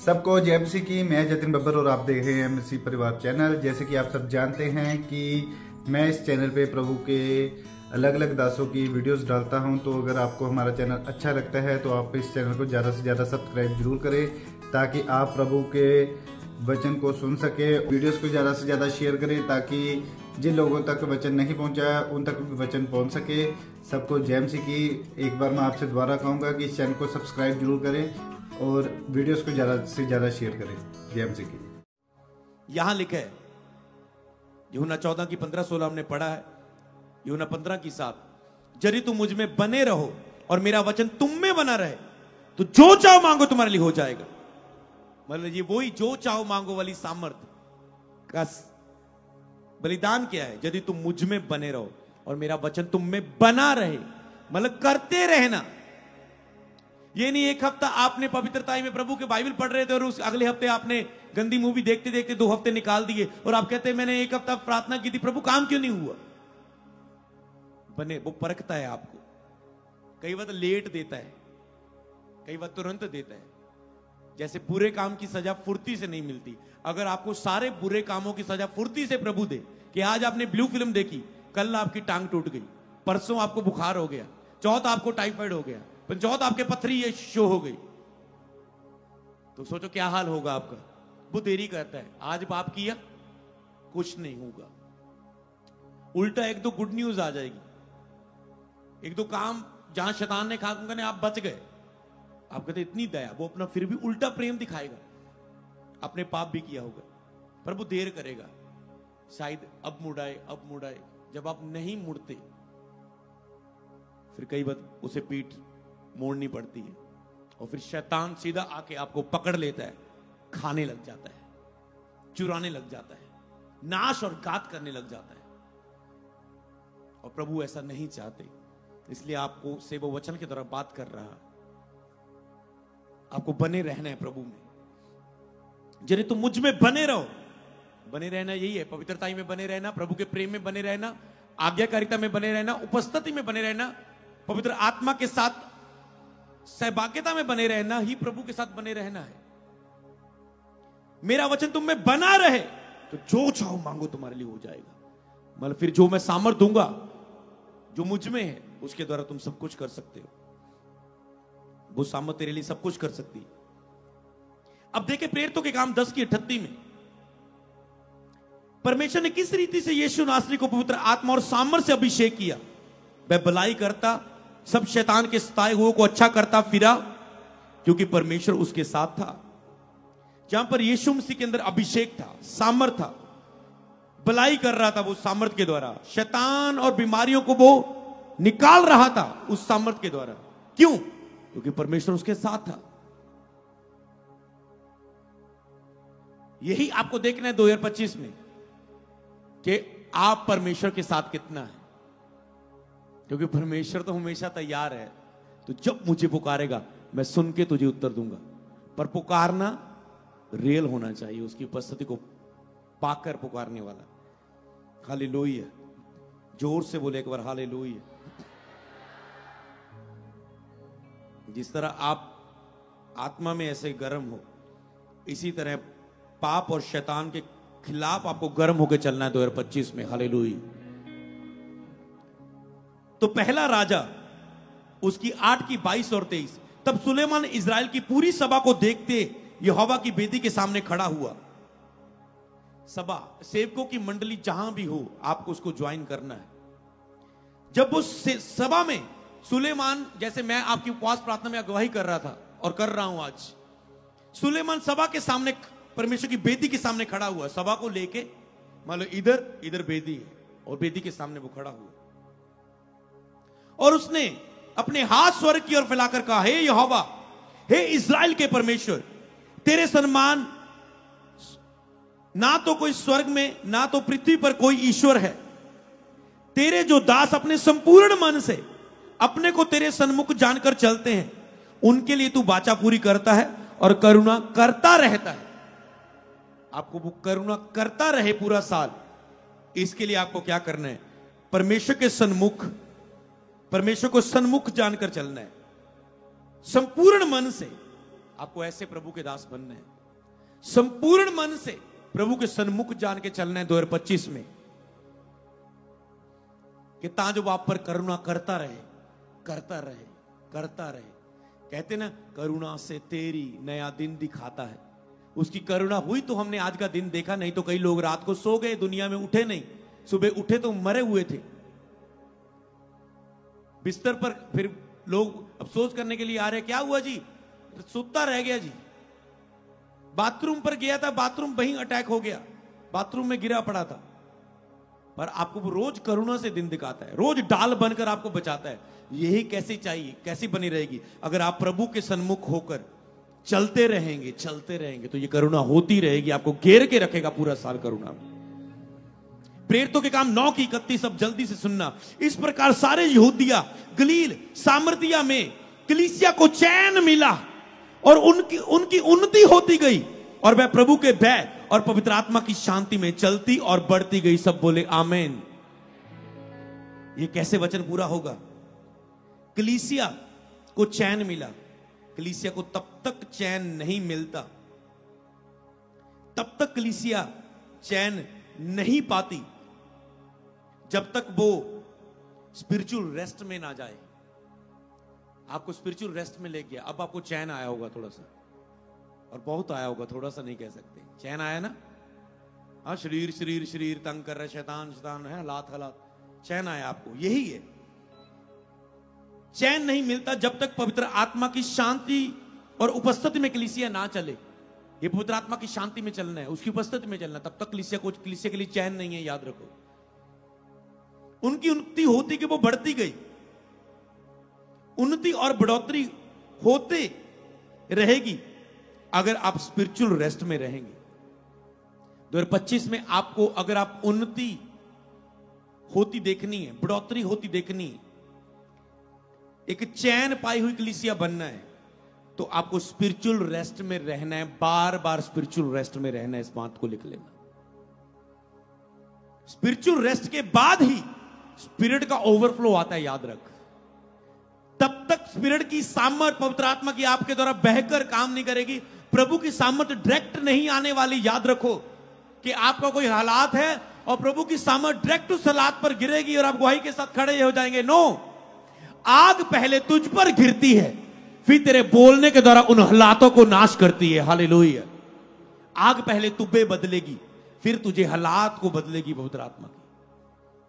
सबको जय मसीह की। मैं जतिन बब्बर और आप देख रहे हैं मसीह परिवार चैनल। जैसे कि आप सब जानते हैं कि मैं इस चैनल पे प्रभु के अलग अलग दासों की वीडियोस डालता हूं, तो अगर आपको हमारा चैनल अच्छा लगता है तो आप इस चैनल को ज़्यादा से ज़्यादा सब्सक्राइब जरूर करें, ताकि आप प्रभु के वचन को सुन सके। वीडियोस को ज़्यादा से ज़्यादा शेयर करें ताकि जिन लोगों तक वचन नहीं पहुंचा उन तक वचन पहुंच सके। सबको जय मसीह की। एक बार मैं आपसे दोबारा कहूँगा कि इस चैनल को सब्सक्राइब जरूर करें और वीडियोस को ज़्यादा से ज़्यादा शेयर करें। जय मसीह की। यहां लिखा है यूहन्ना 14 की 15-16 हमने पढ़ा है। यूहन्ना 15 की 7, यदि तुम मुझ में बने रहो और मेरा वचन तुम में बना रहे तो जो चाहो मांगो तुम्हारे लिए हो जाएगा। मतलब ये वही जो चाहो मांगो वाली सामर्थ का बलिदान क्या है। यदि तुम मुझ में बने रहो और मेरा वचन तुम में बना रहे, मतलब करते रहना। ये नहीं एक हफ्ता आपने पवित्रता में प्रभु के बाइबल पढ़ रहे थे और उस अगले हफ्ते आपने गंदी मूवी देखते देखते 2 हफ्ते निकाल दिए और आप कहते हैं मैंने 1 हफ्ता प्रार्थना की थी, प्रभु काम क्यों नहीं हुआ। बने वो परखता है आपको। कई बार लेट देता है, कई बार तुरंत देता है। जैसे बुरे काम की सजा फुर्ती से नहीं मिलती। अगर आपको सारे बुरे कामों की सजा फुर्ती से प्रभु दे कि आज आपने ब्लू फिल्म देखी, कल आपकी टांग टूट गई, परसों आपको बुखार हो गया, चौथ आपको टाइफाइड हो गया, पंचौथ आपके पथरी ये शो हो गई, तो सोचो क्या हाल होगा आपका। वो देरी करता है। आज पाप किया कुछ नहीं होगा, उल्टा 1-2 गुड न्यूज आ जाएगी। 1-2 काम जहां शैतान ने कहा कहने आप बच गए, आप कहते इतनी दया, वो अपना फिर भी उल्टा प्रेम दिखाएगा। आपने पाप भी किया होगा, प्रभु देर करेगा, शायद अब मुड़ाए। जब आप नहीं मुड़ते फिर कई बार उसे पीठ मोड़नी पड़ती है और फिर शैतान सीधा आके आपको पकड़ लेता है, खाने लग जाता है, चुराने लग जाता है, नाश और घात करने लग जाता है। और प्रभु ऐसा नहीं चाहते, इसलिए आपको से वो वचन की तरह बात कर रहा है। आपको बने रहना है प्रभु में। यदि तुम मुझ में बने रहो, बने रहना यही है, पवित्रता में बने रहना, प्रभु के प्रेम में बने रहना, आज्ञाकारिता में बने रहना, उपस्थिति में बने रहना, पवित्र आत्मा के साथ सहभागिता में बने रहना ही प्रभु के साथ बने रहना है। मेरा वचन तुम में बना रहे तो जो चाहो मांगो तुम्हारे लिए हो जाएगा। मतलब फिर जो मैं सामर्थ दूंगा जो मुझ में है उसके द्वारा तुम सब कुछ कर सकते हो। वो सामर्थ तेरे लिए सब कुछ कर सकती है। अब देखें प्रेरितों के काम 10 की 38 में परमेश्वर ने किस रीति से यीशु नासरी को पवित्र आत्मा और सामर्थ से अभिषेक किया। वह भलाई करता, सब शैतान के सताए हुए को अच्छा करता फिरा, क्योंकि परमेश्वर उसके साथ था। जहां पर यीशु मसीह के अंदर अभिषेक था, सामर्थ था, भलाई कर रहा था वो सामर्थ के द्वारा, शैतान और बीमारियों को वो निकाल रहा था उस सामर्थ के द्वारा। क्यों? क्योंकि परमेश्वर उसके साथ था। यही आपको देखना है 2025 में कि आप परमेश्वर के साथ कितना है, क्योंकि परमेश्वर तो हमेशा तैयार है। तो जब मुझे पुकारेगा मैं सुन के तुझे उत्तर दूंगा। पर पुकारना रियल होना चाहिए, उसकी उपस्थिति को पाकर पुकारने वाला। हालेलुया। जोर से बोले एक बार हालेलुया। जिस तरह आप आत्मा में ऐसे गर्म हो, इसी तरह पाप और शैतान के खिलाफ आपको गर्म होकर चलना है 2025 में। हालेलुया। तो पहला राजा उसकी 8 की 22 और 23। तब सुलेमान इजराइल की पूरी सभा को देखते यहोवा की वेदी के सामने खड़ा हुआ। सभा सेवकों की मंडली जहां भी हो आपको उसको ज्वाइन करना है। जब उस सभा में सुलेमान, जैसे मैं आपकी उपवास प्रार्थना में अगुवाई कर रहा था और कर रहा हूं आज, सुलेमान सभा के सामने परमेश्वर की वेदी के सामने खड़ा हुआ। सभा को लेके मान लो इधर वेदी है और वेदी के सामने वो खड़ा हुआ और उसने अपने हाथ स्वर्ग की ओर फैलाकर कहा, हे यहोवा, हे इस्राएल के परमेश्वर, तेरे सन्मान ना तो कोई स्वर्ग में ना तो पृथ्वी पर कोई ईश्वर है। तेरे जो दास अपने संपूर्ण मन से अपने को तेरे सन्मुख जानकर चलते हैं, उनके लिए तू वाचा पूरी करता है और करुणा करता रहता है। आपको वो करुणा करता रहे पूरा साल, इसके लिए आपको क्या करना है? परमेश्वर के सन्मुख, परमेश्वर को सन्मुख जानकर चलना है। संपूर्ण मन से आपको ऐसे प्रभु के दास बनना है, संपूर्ण मन से प्रभु के सन्मुख जान के चलना है 2025 में, कि ताजो आप पर करुणा करता रहे, करता रहे, करता रहे। कहते ना, करुणा से तेरी नया दिन दिखाता है। उसकी करुणा हुई तो हमने आज का दिन देखा, नहीं तो कई लोग रात को सो गए, दुनिया में उठे नहीं, सुबह उठे तो मरे हुए थे बिस्तर पर। फिर लोग अफसोस करने के लिए आ रहे, क्या हुआ जी? सुता रह गया जी, बाथरूम पर गया था, बाथरूम वहीं अटैक हो गया, बाथरूम में गिरा पड़ा था। पर आपको वो रोज करुणा से दिन दिखाता है, रोज डाल बनकर आपको बचाता है। यही कैसी चाहिए, कैसी बनी रहेगी? अगर आप प्रभु के सन्मुख होकर चलते रहेंगे, चलते रहेंगे, तो ये करुणा होती रहेगी, आपको घेर के रखेगा पूरा साल करुणा। प्रेरितों के काम 9:31 अब जल्दी से सुनना। इस प्रकार सारे यहूदिया, गलील, सामर्थिया में कलीसिया को चैन मिला और उनकी उन्नति होती गई, और वह प्रभु के भय और पवित्र आत्मा की शांति में चलती और बढ़ती गई। सब बोले आमीन। ये कैसे वचन पूरा होगा? कलीसिया को चैन मिला। कलीसिया को तब तक चैन नहीं मिलता, तब तक कलीसिया चैन नहीं पाती जब तक वो स्पिरिचुअल रेस्ट में ना जाए। आपको स्पिरिचुअल रेस्ट में ले गया, अब आपको चैन आया होगा थोड़ा सा, और बहुत आया होगा, थोड़ा सा नहीं कह सकते। चैन आया ना? हाँ, शरीर शरीर शरीर तंग कर रहा है, शैतान शैतान है, हालात, चैन आया आपको। यही है, चैन नहीं मिलता जब तक पवित्र आत्मा की शांति और उपस्थिति में कलीसिया ना चले। ये पवित्र आत्मा की शांति में चलना है, उसकी उपस्थिति में चलना, तब तक कलीसिया के लिए चैन नहीं है, याद रखो। उनकी उन्नति होती कि वो बढ़ती गई, उन्नति और बढ़ोतरी होते रहेगी अगर आप स्पिरिचुअल रेस्ट में रहेंगे। 2025 में आपको, अगर आप उन्नति होती देखनी है, बढ़ोतरी होती देखनी है, एक चैन पाई हुई कलीसिया बनना है, तो आपको स्पिरिचुअल रेस्ट में रहना है, बार बार स्पिरिचुअल रेस्ट में रहना है। इस बात को लिख लेना। स्पिरिचुअल रेस्ट के बाद ही स्पिरिट का ओवरफ्लो आता है, याद रख। तब तक स्पिरिट की सामर्थ, पवित्र आत्मा की आपके द्वारा बहकर काम नहीं करेगी, प्रभु की सामर्थ डायरेक्ट नहीं आने वाली। याद रखो कि आपका कोई हालात है और प्रभु की सामर्थ डायरेक्ट उस हालात पर गिरेगी और आप गवाही के साथ खड़े हो जाएंगे। नो, आग पहले तुझ पर गिरती है, फिर तेरे बोलने के द्वारा उन हालातों को नाश करती है। हालेलुया। आग पहले तुझे बदलेगी, फिर तुझे हालात को बदलेगी पवित्र आत्मा की।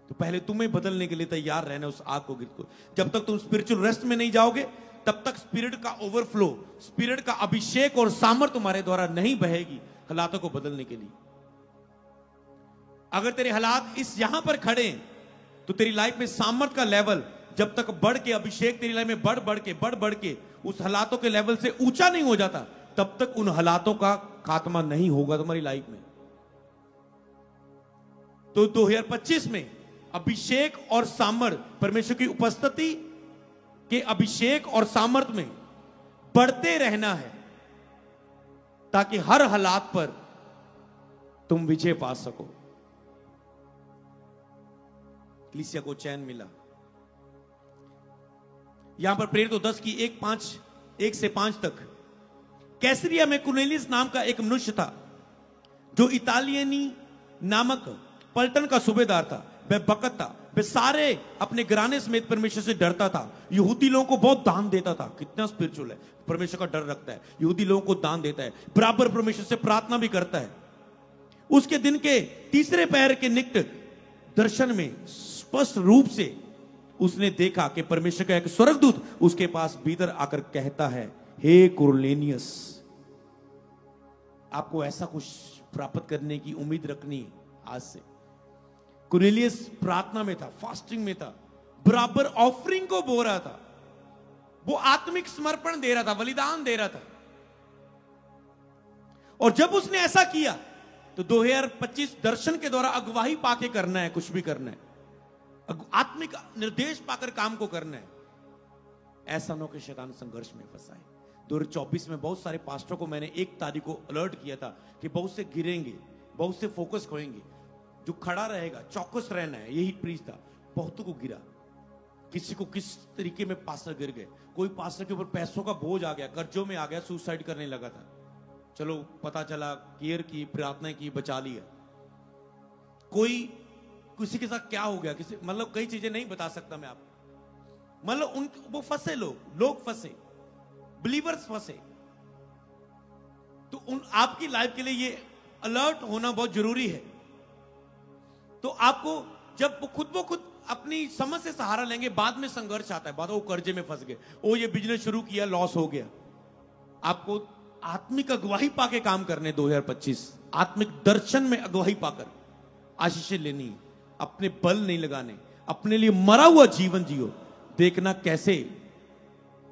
तो पहले तुम्हें बदलने के लिए तैयार रहना उस आग को गिरते। जब तक तुम स्पिरिचुअल रेस्ट में नहीं जाओगे, तब तक स्पिरिट का ओवरफ्लो, स्पिरिट का अभिषेक और सामर्थ तुम्हारे द्वारा नहीं बहेगी हालातों को बदलने के लिए। अगर तेरे हालात इस यहां पर खड़े हैं, तो तेरी लाइफ में सामर्थ का लेवल जब तक बढ़ के, अभिषेक तेरी लाइफ में बढ़ के उस हालातों के लेवल से ऊंचा नहीं हो जाता, तब तक उन हालातों का खात्मा नहीं होगा तुम्हारी लाइफ में। तो 2025 में अभिषेक और सामर्थ, परमेश्वर की उपस्थिति के अभिषेक और सामर्थ में बढ़ते रहना है, ताकि हर हालात पर तुम विजय पा सको। कलीसिया को चैन मिला। यहां पर प्रेरित 10 की 1 से 5 तक, कैसरिया में कुरनेलियुस नाम का एक मनुष्य था, जो इतालियनी नामक पलटन का सूबेदार था। वह बकत था, वह सारे अपने घराने समेत परमेश्वर से डरता था। यहूदी लोगों को बहुत दान देता था। कितना स्पिरिचुअल है, परमेश्वर का डर रखता है, यहूदी लोगों को दान देता है, बराबर परमेश्वर से प्रार्थना भी करता है। उसके दिन के तीसरे पहर के निकट दर्शन में स्पष्ट रूप से उसने देखा कि परमेश्वर का एक स्वर्गदूत उसके पास भीतर आकर कहता है, हे कुरनेलियुस। आपको ऐसा कुछ प्राप्त करने की उम्मीद रखनी है आज से। कुरनेलियुस प्रार्थना में था, फास्टिंग में था, बराबर ऑफरिंग को बो रहा था, वो आत्मिक समर्पण दे रहा था, बलिदान दे रहा था। और जब उसने ऐसा किया तो 2025 दर्शन के द्वारा अगुवाही पाके करना है, कुछ भी करना है, आत्मिक निर्देश पाकर काम को करना है। ऐसा न हो कि शैतान संघर्ष में फंसा है। 2024 में बहुत सारे पास्टरों को मैंने 1 तारीख को अलर्ट किया था कि बहुत से गिरेंगे, बहुत से फोकस खोएंगे। जो खड़ा रहेगा, चौकस रहना है, यही प्रीच था। बहुतों को गिरा, किसी को किस तरीके में पास्टर गिर गए, कोई पास्टर के ऊपर पैसों का बोझ आ गया, कर्जों में आ गया, सुसाइड करने लगा था। चलो पता चला, केयर की, प्रार्थना की, बचा लिया। कोई किसी के साथ क्या हो गया, किसी मतलब कई चीजें नहीं बता सकता मैं आपको। मतलब उन वो फंसे, लोग फंसे, बिलीवर्स फंसे। तो उन आपकी लाइफ के लिए ये अलर्ट होना बहुत जरूरी है। तो आपको जब वो खुद अपनी समझ से सहारा लेंगे, बाद में संघर्ष आता है, बाद वो कर्जे में फंस गए, ओ ये बिजनेस शुरू किया, लॉस हो गया। आपको आत्मिक अगुवाई पाके काम करने 2025, आत्मिक दर्शन में अगुवाई पाकर आशीषें लेनी है। अपने बल नहीं लगाने, अपने लिए मरा हुआ जीवन जियो, देखना कैसे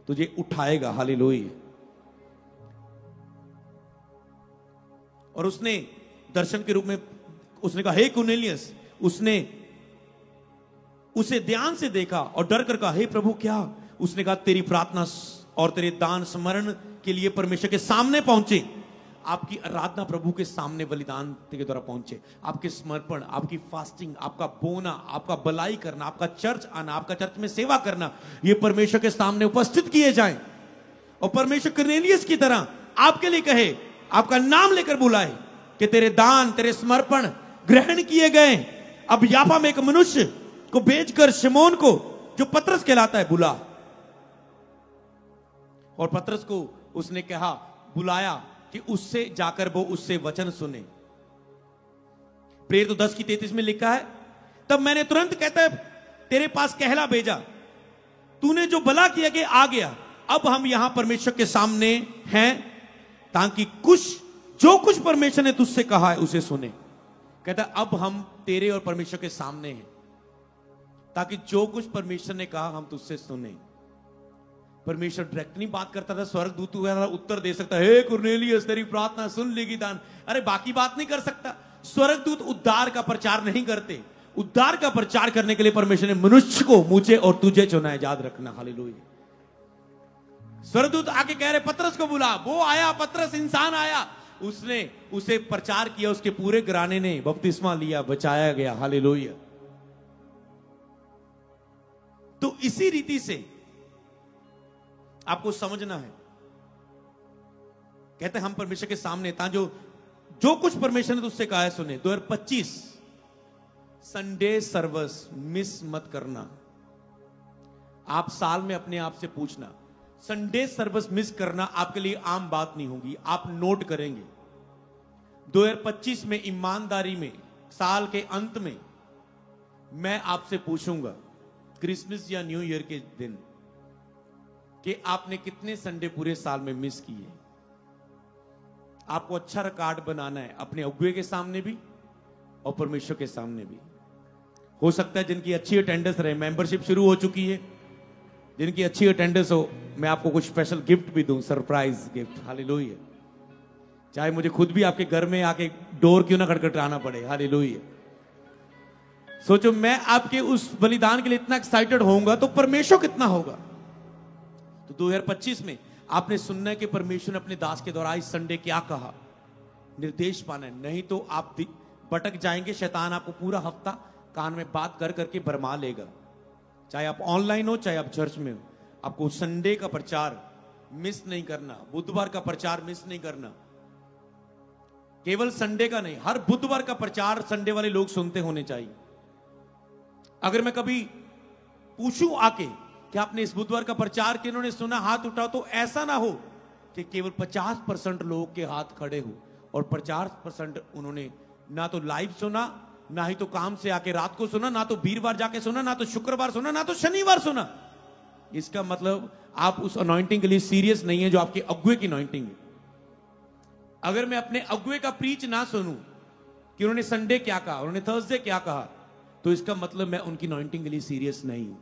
तुझे उठाएगा। हालेलुया। और उसने दर्शन के रूप में उसने कहा, हे कुर्नेलियस। उसने उसे ध्यान से देखा और डर कर कहा, हे प्रभु क्या? उसने कहा, तेरी प्रार्थना और तेरे दान स्मरण के लिए परमेश्वर के सामने पहुंचे। आपकी आराधना प्रभु के सामने बलिदान के द्वारा पहुंचे। आपके समर्पण, आपकी फास्टिंग, आपका बोना, आपका भलाई करना, आपका चर्च आना, आपका चर्च में सेवा करना, ये परमेश्वर के सामने उपस्थित किए जाएं। और परमेश्वर कुर्नेलियस की तरह आपके लिए कहे, आपका नाम लेकर बुलाए कि तेरे दान, तेरे समर्पण ग्रहण किए गए। अब याफा में एक मनुष्य को भेजकर शिमोन को, जो पतरस कहलाता है, बुला। और पतरस को उसने कहा, बुलाया कि उससे जाकर वो उससे वचन सुने। प्रेरित 10:33 में लिखा है, तब मैंने तुरंत, कहता है, तेरे पास कहला भेजा, तूने जो भला किया कि आ गया। अब हम यहां परमेश्वर के सामने हैं, ताकि जो कुछ परमेश्वर ने तुझसे कहा है उसे सुने। कहता है, अब हम तेरे और परमेश्वर के सामने हैं, ताकि जो कुछ परमेश्वर ने कहा हम तुझसे सुने। परमेश्वर डायरेक्ट नहीं बात करता था, स्वर्गदूत उत्तर दे सकता है, हे कुर्नेलियस तेरी प्रार्थना सुन लेगी, दान। अरे बाकी बात नहीं कर सकता। स्वर्गदूत उद्धार का प्रचार नहीं करते। उद्धार का प्रचार करने के लिए परमेश्वर ने मनुष्य को, मुझे और तुझे चुना है, याद रखना। हालेलुया। स्वर्गदूत आके कह रहे, पतरस को बुला। वो आया, पतरस इंसान आया, उसने उसे प्रचार किया, उसके पूरे घराने ने बपतिस्मा लिया, बचाया गया। हालेलुया। तो इसी रीति से आपको समझना है। कहते हैं हम परमेश्वर के सामने था, जो कुछ परमेश्वर ने तुझसे कहा है सुने। 2025 संडे सर्विस मिस मत करना। आप साल में अपने आप से पूछना, संडे सर्विस मिस करना आपके लिए आम बात नहीं होगी, आप नोट करेंगे। 2025 में ईमानदारी में, साल के अंत में मैं आपसे पूछूंगा, क्रिसमस या न्यू ईयर के दिन, कि आपने कितने संडे पूरे साल में मिस किए। आपको अच्छा रिकॉर्ड बनाना है, अपने अगुवे के सामने भी और परमेश्वर के सामने भी। हो सकता है जिनकी अच्छी अटेंडेंस रहे, मेंबरशिप शुरू हो चुकी है, जिनकी अच्छी अटेंडेंस हो, मैं आपको कुछ स्पेशल गिफ्ट भी दूं, सरप्राइज गिफ्ट। हालेलुया। चाहे मुझे खुद भी आपके घर में आके डोर क्यों ना खटखटाना पड़े। हालेलुया। सोचो, मैं आपके उस बलिदान के लिए इतना एक्साइटेड होऊंगा तो परमेश्वर कितना होगा। तो 2025 में आपने सुनना है कि परमेश्वर ने अपने दास के द्वारा इस संडे क्या कहा, निर्देश पाना है। नहीं तो आप भटक जाएंगे। शैतान आपको पूरा हफ्ता कान में बात कर करके भरमा लेगा। चाहे आप ऑनलाइन हो, चाहे आप चर्च में हो, आपको संडे का प्रचार मिस नहीं करना, बुधवार का प्रचार मिस नहीं करना। केवल संडे का नहीं, हर बुधवार का प्रचार संडे वाले लोग सुनते होने चाहिए। अगर मैं कभी पूछूं आके कि आपने इस बुधवार का प्रचार किन्होंने सुना, हाथ उठाओ, तो ऐसा ना हो कि केवल 50% लोग के हाथ खड़े हो और 50% उन्होंने ना तो लाइव सुना, ना ही तो काम से आके रात को सुना, ना तो वीरवार जाके सुना, ना तो शुक्रवार सुना, ना तो शनिवार सुना। इसका मतलब आप उस अनॉइंटिंग के लिए सीरियस नहीं है जो आपके अगुवे की अनॉइंटिंग है। अगर मैं अपने अगुवे का प्रीच ना सुनूं कि उन्होंने संडे क्या कहा, उन्होंने थर्सडे क्या कहा, तो इसका मतलब मैं उनकी अनॉइंटिंग के लिए सीरियस नहीं हूं।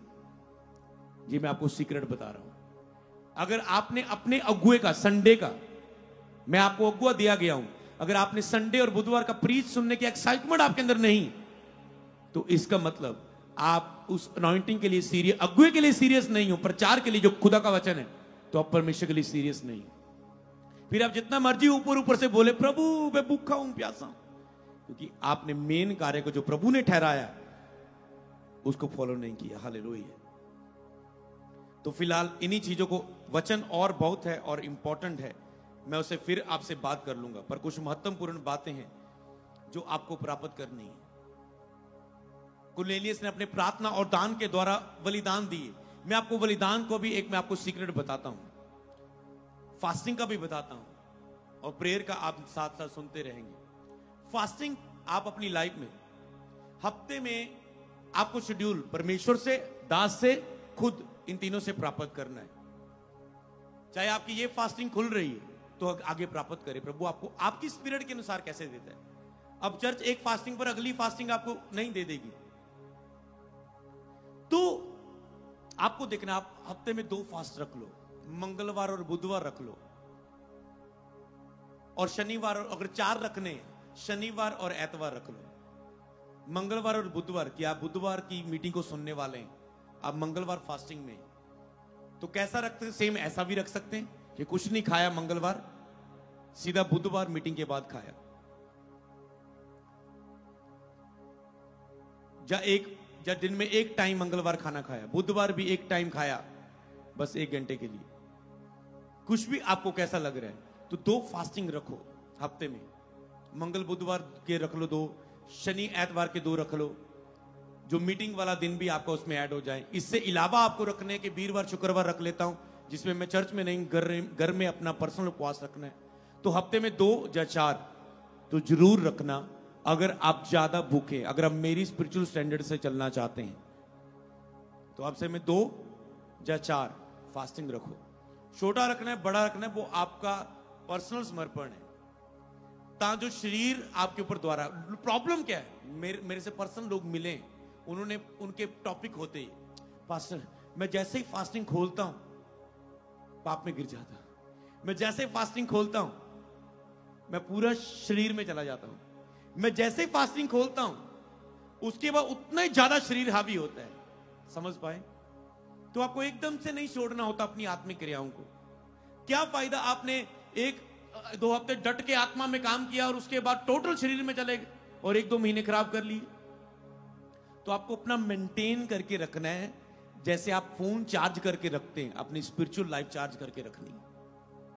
ये मैं आपको सीक्रेट बता रहा हूं। अगर आपने अपने अगुवे का, संडे का, मैं आपको अगुवा दिया गया हूं, अगर आपने संडे और बुधवार का प्रीच सुनने की एक्साइटमेंट आपके अंदर नहीं, तो इसका मतलब आप उस अनॉइंटिंग के लिए सीरियस, अगुवे के लिए सीरियस नहीं हो, प्रचार के लिए जो खुदा का वचन है, तो आप परमेश्वर के लिए सीरियस नहीं हो। फिर आप जितना मर्जी ऊपर ऊपर से बोले, प्रभु मैं भूखा हूं, प्यासा हूं, क्योंकि आपने मेन कार्य को जो प्रभु ने ठहराया उसको फॉलो नहीं किया। हालेलुया। तो फिलहाल इन्हीं चीजों को, वचन और बहुत है और इंपॉर्टेंट है, मैं उसे फिर आपसे बात कर लूंगा, पर कुछ महत्वपूर्ण बातें हैं जो आपको प्राप्त करनी है। कुरनेलियस ने अपने प्रार्थना और दान के द्वारा बलिदान दिए। मैं आपको बलिदान को भी मैं आपको सीक्रेट बताता हूं, फास्टिंग का भी बताता हूं, और प्रेयर का आप साथ साथ सुनते रहेंगे। फास्टिंग आप अपनी लाइफ में हफ्ते में आपको शेड्यूल परमेश्वर से, दास से, खुद, इन तीनों से प्राप्त करना है। चाहे आपकी ये फास्टिंग खुल रही है तो आगे प्राप्त करें। प्रभु आपको आपकी स्पिरिट के अनुसार कैसे देता है। अब चर्च एक फास्टिंग पर अगली फास्टिंग आपको नहीं दे देगी, तो आपको देखना, आप हफ्ते में 2 फास्ट रख लो, मंगलवार और बुधवार रख लो, और शनिवार, अगर 4 रखने, शनिवार और एतवार रख लो। मंगलवार और बुधवार की, आप बुधवार की मीटिंग को सुनने वाले हैं, आप मंगलवार फास्टिंग में, तो कैसा रखते हैं? सेम ऐसा भी रख सकते हैं कि कुछ नहीं खाया मंगलवार, सीधा बुधवार मीटिंग के बाद खाया, या दिन में 1 टाइम मंगलवार खाना खाया, बुधवार भी 1 टाइम खाया, बस 1 घंटे के लिए। कुछ भी आपको कैसा लग रहा है, तो 2 फास्टिंग रखो हफ्ते में, मंगल बुधवार के रख लो 2, शनि एतवार के 2 रख लो, जो मीटिंग वाला दिन भी आपका उसमें ऐड हो जाए। इससे अलावा आपको रखने है कि वीरवार शुक्रवार रख लेता हूं, जिसमें मैं चर्च में नहीं, घर में अपना पर्सनल उपवास रखना है, तो हफ्ते में 2 या 4 तो जरूर रखना। अगर आप ज्यादा भूखे, अगर आप मेरी स्पिरिचुअल स्टैंडर्ड से चलना चाहते हैं, तो आपसे में 2 या 4 फास्टिंग रखो। छोटा रखना है, बड़ा रखना है, वो आपका पर्सनल समर्पण है। जो शरीर आपके ऊपर द्वारा, प्रॉब्लम क्या है, मेरे से पर्सनल लोग मिले, उन्होंने, उनके टॉपिक होते ही, पास्टर मैं जैसे ही फास्टिंग खोलता हूं पाप में गिर जाता, मैं जैसे ही फास्टिंग खोलता हूं मैं पूरा शरीर में चला जाता हूं, मैं जैसे ही फास्टिंग खोलता हूं उसके बाद उतना ही ज्यादा शरीर हावी होता है। समझ पाए? तो आपको एकदम से नहीं छोड़ना होता अपनी आत्मिक क्रियाओं को। क्या फायदा आपने 1-2 हफ्ते डट के आत्मा में काम किया और उसके बाद टोटल शरीर में चले गए और 1-2 महीने खराब कर लिए। तो आपको अपना मेंटेन करके रखना है, जैसे आप फोन चार्ज करके रखते हैं, अपनी स्पिरिचुअल लाइफ चार्ज करके रखनी है।